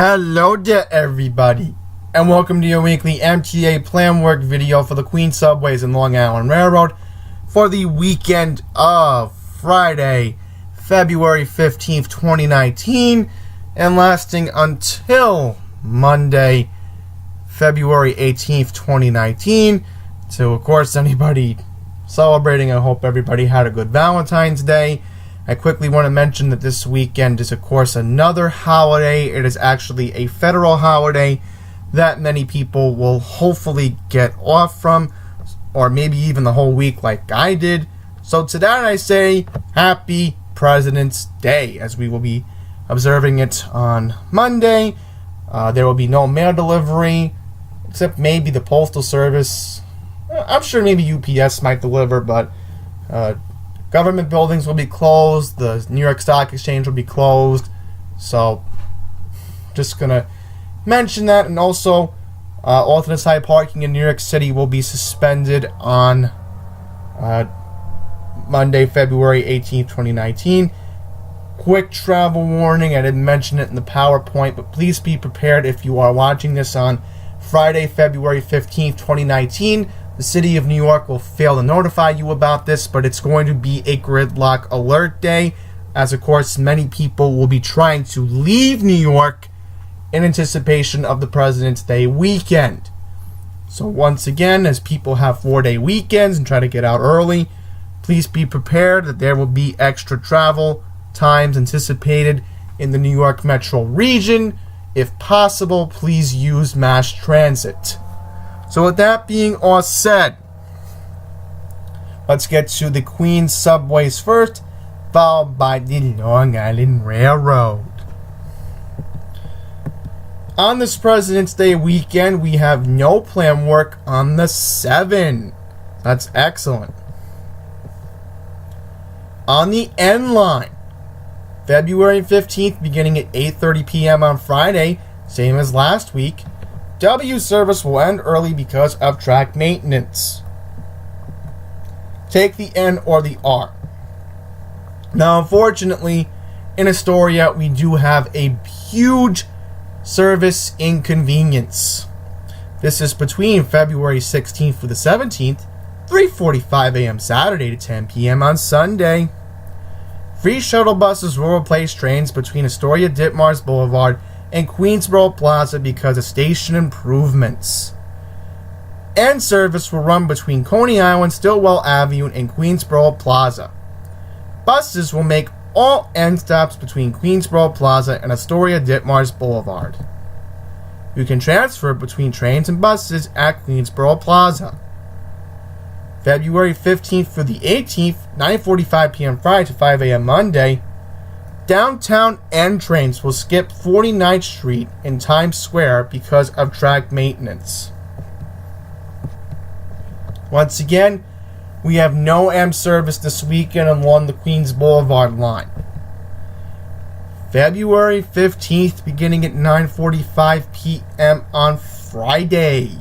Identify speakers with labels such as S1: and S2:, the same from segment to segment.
S1: Hello there everybody, and welcome to your weekly MTA plan work video for the Queens Subways and Long Island Railroad for the weekend of Friday, February 15th, 2019, and lasting until Monday, February 18th, 2019. So, of course, anybody celebrating, I hope everybody had a good Valentine's Day. I quickly want to mention that this weekend is, of course, another holiday. It is actually a federal holiday that many people will hopefully get off from, or maybe even the whole week like I did. So to that I say, Happy President's Day, as we will be observing it on Monday. There will be no mail delivery, except maybe the Postal Service. I'm sure maybe UPS might deliver, but government buildings will be closed. The New York Stock Exchange will be closed. So, just going to mention that. And also, alternate side parking in New York City will be suspended on Monday, February 18th, 2019. Quick travel warning. I didn't mention it in the PowerPoint, but please be prepared if you are watching this on Friday, February 15th, 2019. The City of New York will fail to notify you about this, but it's going to be a gridlock alert day, as of course many people will be trying to leave New York in anticipation of the President's Day weekend. So once again, as people have 4-day weekends and try to get out early, please be prepared that there will be extra travel times anticipated in the New York metro region. If possible, please use mass transit. So with that being all said, let's get to the Queens Subways first, followed by the Long Island Railroad. On this President's Day weekend, we have no plan work on the 7. That's excellent. On the N line, February 15th, beginning at 8:30 p.m. on Friday, same as last week, W service will end early because of track maintenance. Take the N or the R. Now, unfortunately, in Astoria, we do have a huge service inconvenience. This is between February 16th through the 17th, 3:45 a.m. Saturday to 10 p.m. on Sunday. Free shuttle buses will replace trains between Astoria Ditmars Boulevard and Queensboro Plaza because of station improvements. N service will run between Coney Island, Stillwell Avenue, and Queensboro Plaza. Buses will make all N stops between Queensboro Plaza and Astoria Ditmars Boulevard. You can transfer between trains and buses at Queensboro Plaza. February 15th through the 18th, 9:45 p.m. Friday to 5 a.m. Monday, downtown N trains will skip 49th Street in Times Square because of track maintenance. Once again, we have no M service this weekend along the Queens Boulevard line. February 15th, beginning at 9:45 p.m. on Friday.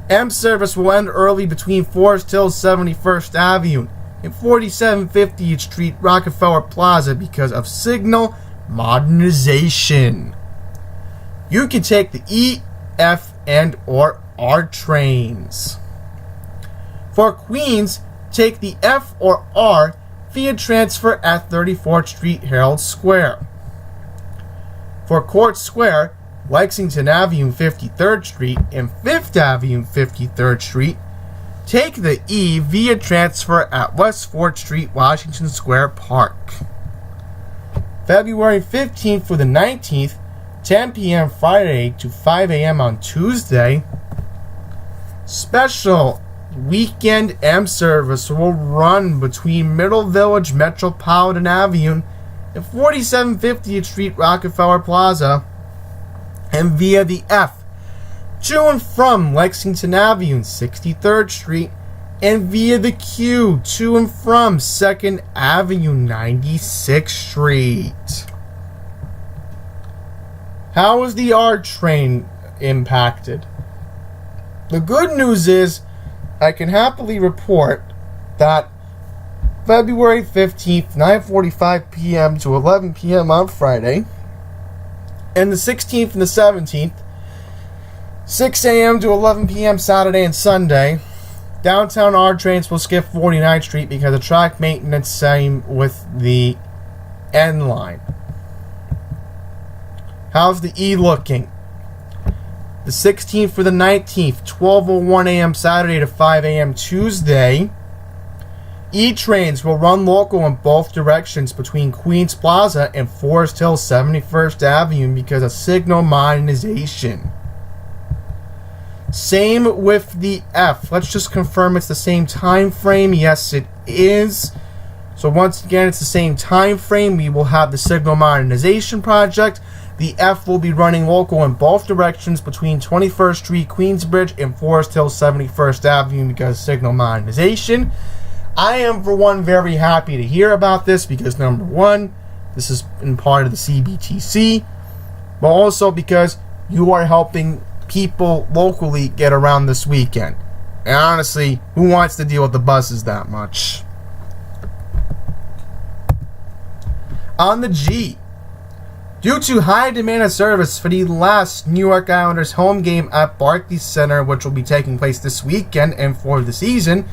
S1: M service will end early between Forest Hill 71st Avenue and 4750th Street, Rockefeller Plaza because of signal modernization. You can take the E, F, and or R trains. For Queens, take the F or R via transfer at 34th Street, Herald Square. For Court Square, Lexington Avenue 53rd Street and 5th Avenue 53rd Street, take the E via transfer at West 4th Street, Washington Square Park. February 15th through the 19th, 10 p.m. Friday to 5 a.m. on Tuesday, special weekend M service will run between Middle Village Metropolitan Avenue and 4750th Street, Rockefeller Plaza, and via the F to and from Lexington Avenue, 63rd Street, and via the Q to and from 2nd Avenue, 96th Street. How is the R train impacted? The good news is I can happily report that February 15th, 9:45 p.m. to 11 p.m. on Friday, And the 16th and the 17th, 6 a.m. to 11 p.m. Saturday and Sunday, downtown R trains will skip 49th Street because of track maintenance, same with the N line. How's the E looking? The 16th for the 19th, 12:01 a.m. Saturday to 5 a.m. Tuesday. E trains will run local in both directions between Queens Plaza and Forest Hill 71st Avenue because of signal modernization. Same with the F. Let's just confirm it's the same time frame. Yes, it is. So once again, it's the same time frame. We will have the signal modernization project. The F will be running local in both directions between 21st Street, Queensbridge, and Forest Hill 71st Avenue because of signal modernization. I am, for one, very happy to hear about this because, number one, this is in part of the CBTC, but also because you are helping people locally get around this weekend. And honestly, who wants to deal with the buses that much? On the G, due to high demand of service for the last New York Islanders home game at Barclays Center, which will be taking place this weekend and for the season,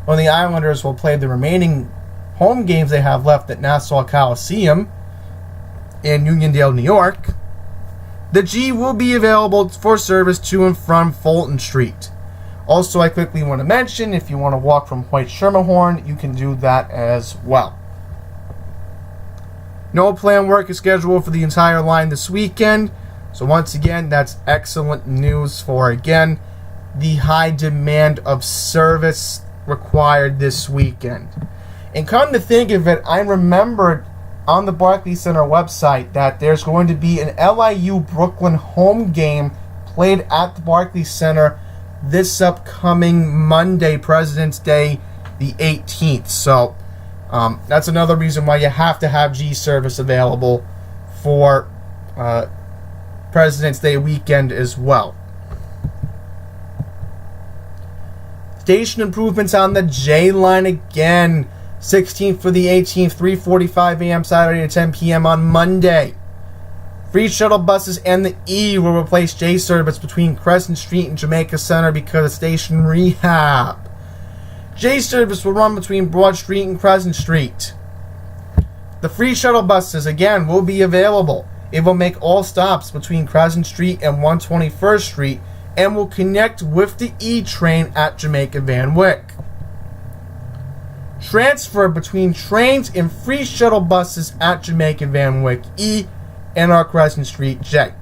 S1: when the Islanders will play the remaining home games they have left at Nassau Coliseum in Uniondale, New York, the G will be available for service to and from Fulton Street. Also, I quickly want to mention, if you want to walk from White Schermerhorn, you can do that as well. No planned work is scheduled for the entire line this weekend. So once again, that's excellent news for, again, the high demand of service required this weekend. And come to think of it, I remembered on the Barclays Center website that there's going to be an LIU Brooklyn home game played at the Barclays Center this upcoming Monday, President's Day, the 18th. So that's another reason why you have to have G service available for President's Day weekend as well. Station improvements on the J line again. 16th for the 18th, 3:45 a.m. Saturday to 10 p.m. on Monday. Free shuttle buses and the E will replace J service between Crescent Street and Jamaica Center because of station rehab. J service will run between Broad Street and Crescent Street. The free shuttle buses, again, will be available. It will make all stops between Crescent Street and 121st Street and will connect with the E train at Jamaica Van Wyck. Transfer between trains and free shuttle buses at Jamaica Van Wyck E and our Crescent Street J.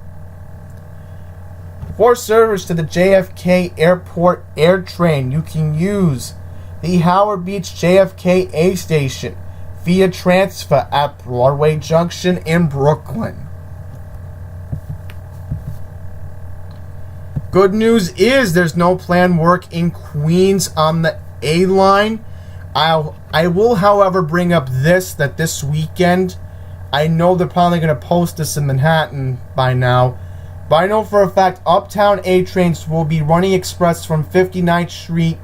S1: For service to the JFK Airport Air Train, you can use the Howard Beach JFK A Station via transfer at Broadway Junction in Brooklyn. Good news is there's no planned work in Queens on the A line. I will, however, bring up that this weekend, I know they're probably going to post this in Manhattan by now, but I know for a fact Uptown A trains will be running express from 59th Street,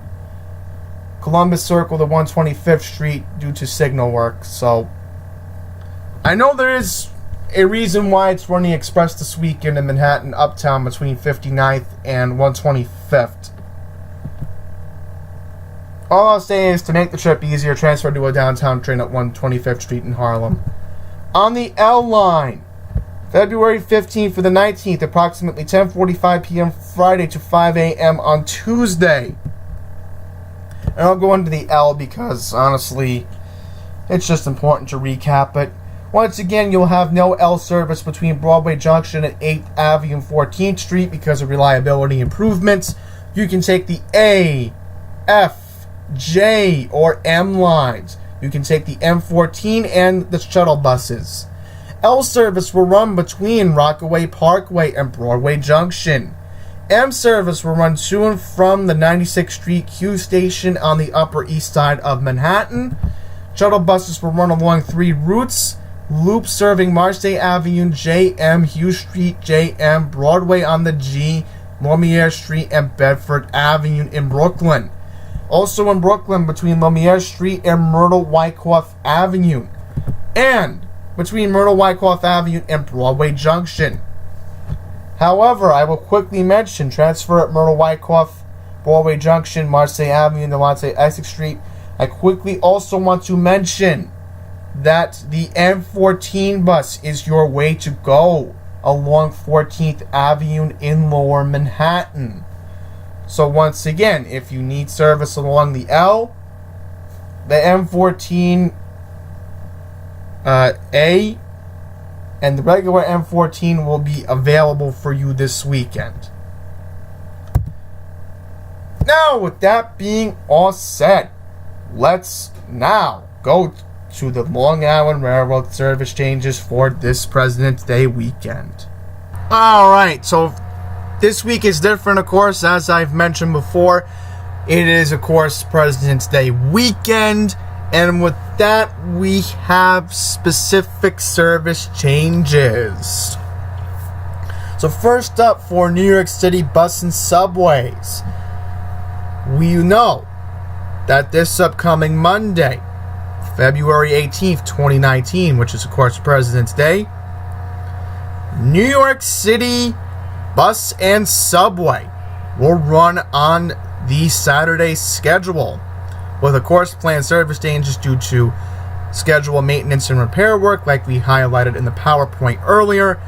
S1: Columbus Circle to 125th Street due to signal work. So I know there is a reason why it's running express this weekend in Manhattan Uptown between 59th and 125th. All I'll say is to make the trip easier, transfer to a downtown train at 125th Street in Harlem. On the L line, February 15th for the 19th, approximately 10:45 p.m. Friday to 5 a.m. on Tuesday. And I'll go into the L because, honestly, it's just important to recap it. Once again, you'll have no L service between Broadway Junction and 8th Avenue and 14th Street because of reliability improvements. You can take the A, F, J, or M lines. You can take the M14 and the shuttle buses. L service will run between Rockaway Parkway and Broadway Junction. M service will run to and from the 96th Street Q station on the Upper East Side of Manhattan. Shuttle buses will run along 3 routes: Loop serving Marseille Avenue, JM, Hughes Street, JM, Broadway on the G, Lumiere Street, and Bedford Avenue in Brooklyn. Also in Brooklyn, between Lumiere Street and Myrtle Wyckoff Avenue. And between Myrtle Wyckoff Avenue and Broadway Junction. However, I will quickly mention transfer at Myrtle Wyckoff, Broadway Junction, Marseille Avenue, Delonte Essex Street. I quickly also want to mention that the M14 bus is your way to go along 14th Avenue in Lower Manhattan. So once again, if you need service along the L, the M14 A and the regular M14 will be available for you this weekend. Now, with that being all said, let's now go to the Long Island Railroad service changes for this President's Day weekend. Alright, so this week is different, of course, as I've mentioned before. It is, of course, President's Day weekend, and with that, we have specific service changes. So first up, for New York City bus and subways, we know that this upcoming Monday, February 18th, 2019, which is, of course, President's Day, New York City bus and subway will run on the Saturday schedule, with, of course, planned service changes due to schedule maintenance and repair work, like we highlighted in the PowerPoint earlier.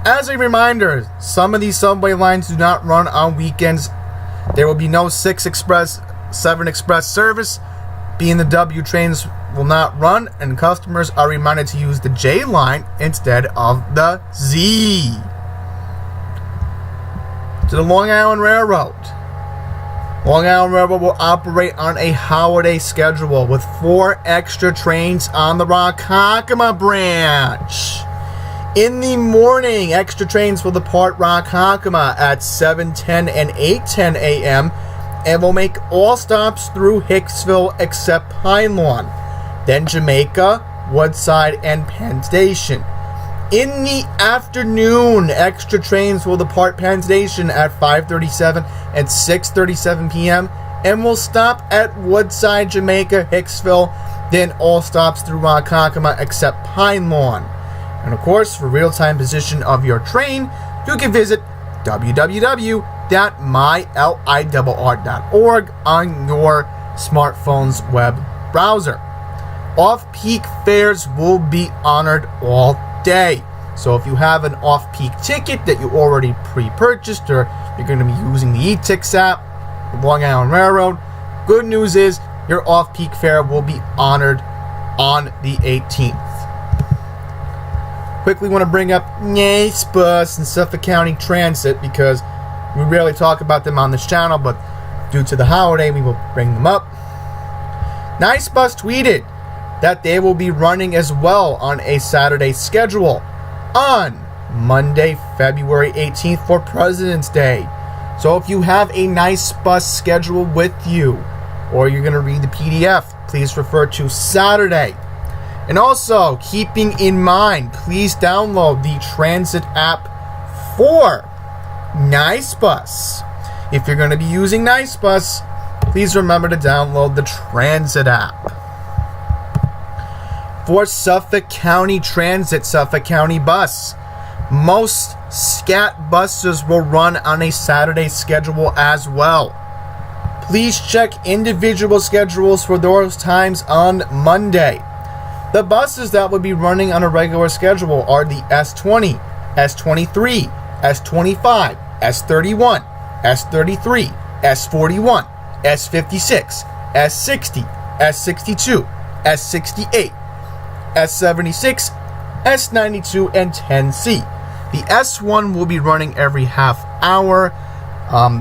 S1: As a reminder, some of these subway lines do not run on weekends. There will be no 6 Express, 7 Express service, being the W trains will not run, and customers are reminded to use the J line instead of the Z. To the Long Island Railroad. Long Island Railroad will operate on a holiday schedule with 4 extra trains on the Ronkonkoma branch. In the morning, extra trains will depart Ronkonkoma at 7:10 and 8:10 a.m. and will make all stops through Hicksville except Pine Lawn, then Jamaica, Woodside, and Penn Station. In the afternoon, extra trains will depart Penn Station at 5:37 and 6:37 p.m. and will stop at Woodside, Jamaica, Hicksville, then all stops through Ronkonkoma except Pine Lawn. And of course, for real-time position of your train, you can visit www.mylirr.org on your smartphone's web browser. Off-peak fares will be honored all day. So if you have an off-peak ticket that you already pre-purchased, or you're going to be using the eTix app, the Long Island Railroad, good news is your off-peak fare will be honored on the 18th. Quickly want to bring up Nice Bus and Suffolk County Transit, because we rarely talk about them on this channel, but due to the holiday, we will bring them up. Nice Bus tweeted that they will be running as well on a Saturday schedule on Monday, February 18th for President's Day. So if you have a Nice Bus schedule with you, or you're going to read the PDF, please refer to Saturday. And also, keeping in mind, please download the transit app for Nice Bus. If you're going to be using Nice Bus, please remember to download the transit app. For Suffolk County Transit, Suffolk County Bus, most SCAT buses will run on a Saturday schedule as well. Please check individual schedules for those times on Monday. The buses that will be running on a regular schedule are the S20, S23, S25, S31, S33, S41, S56, S60, S62, S68, S76, S92, and 10C. The S1 will be running every half hour.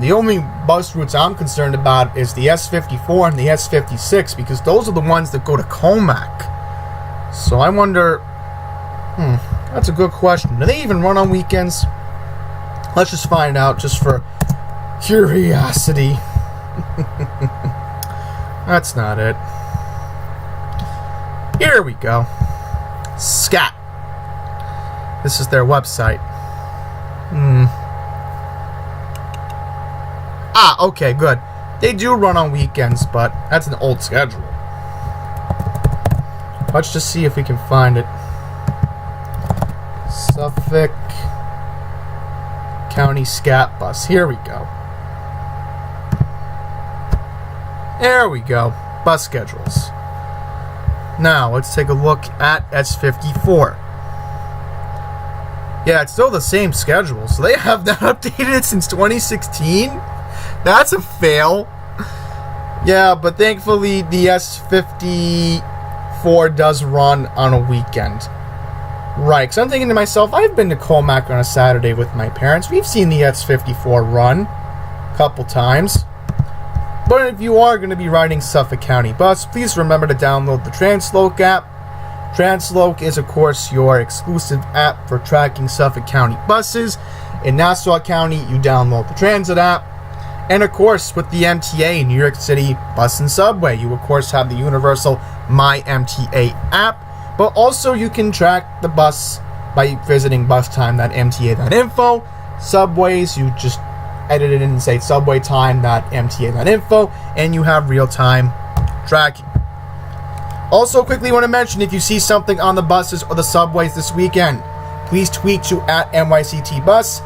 S1: The only bus routes I'm concerned about is the S54 and the S56, because those are the ones that go to Comac. So I wonder, that's a good question. Do they even run on weekends? Let's just find out, just for curiosity. That's not it. Here we go. SCAT. This is their website. Okay, good. They do run on weekends, but that's an old schedule. Let's just see if we can find it. Suffolk County Scat Bus. Here we go. There we go. Bus schedules. Now, let's take a look at S54. Yeah, it's still the same schedule, so they have not updated it since 2016? That's a fail. Yeah, but thankfully the S54 does run on a weekend. Right, because I'm thinking to myself, I've been to Colmac on a Saturday with my parents. We've seen the S54 run a couple times. But if you are going to be riding Suffolk County Bus, please remember to download the Transloc app. Transloc is, of course, your exclusive app for tracking Suffolk County buses. In Nassau County, you download the Transit app. And, of course, with the MTA, New York City Bus and Subway, you, of course, have the universal My MTA app. But also, you can track the bus by visiting bustime.mta.info. Subways, you just edit it in and say subwaytime.mta.info, and you have real-time tracking. Also, quickly want to mention, if you see something on the buses or the subways this weekend, please tweet to @NYCTBus,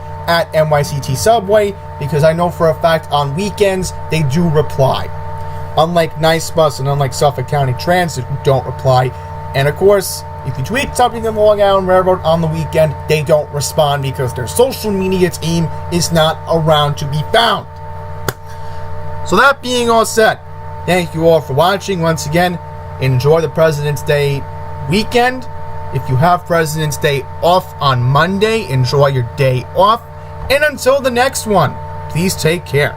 S1: @NYCTSubway, because I know for a fact on weekends they do reply. Unlike Nice Bus and unlike Suffolk County Transit, who don't reply. And of course, if you tweet something in the Long Island Railroad on the weekend, they don't respond because their social media team is not around to be found. So that being all said, thank you all for watching. Once again, enjoy the President's Day weekend. If you have President's Day off on Monday, enjoy your day off. And until the next one, please take care.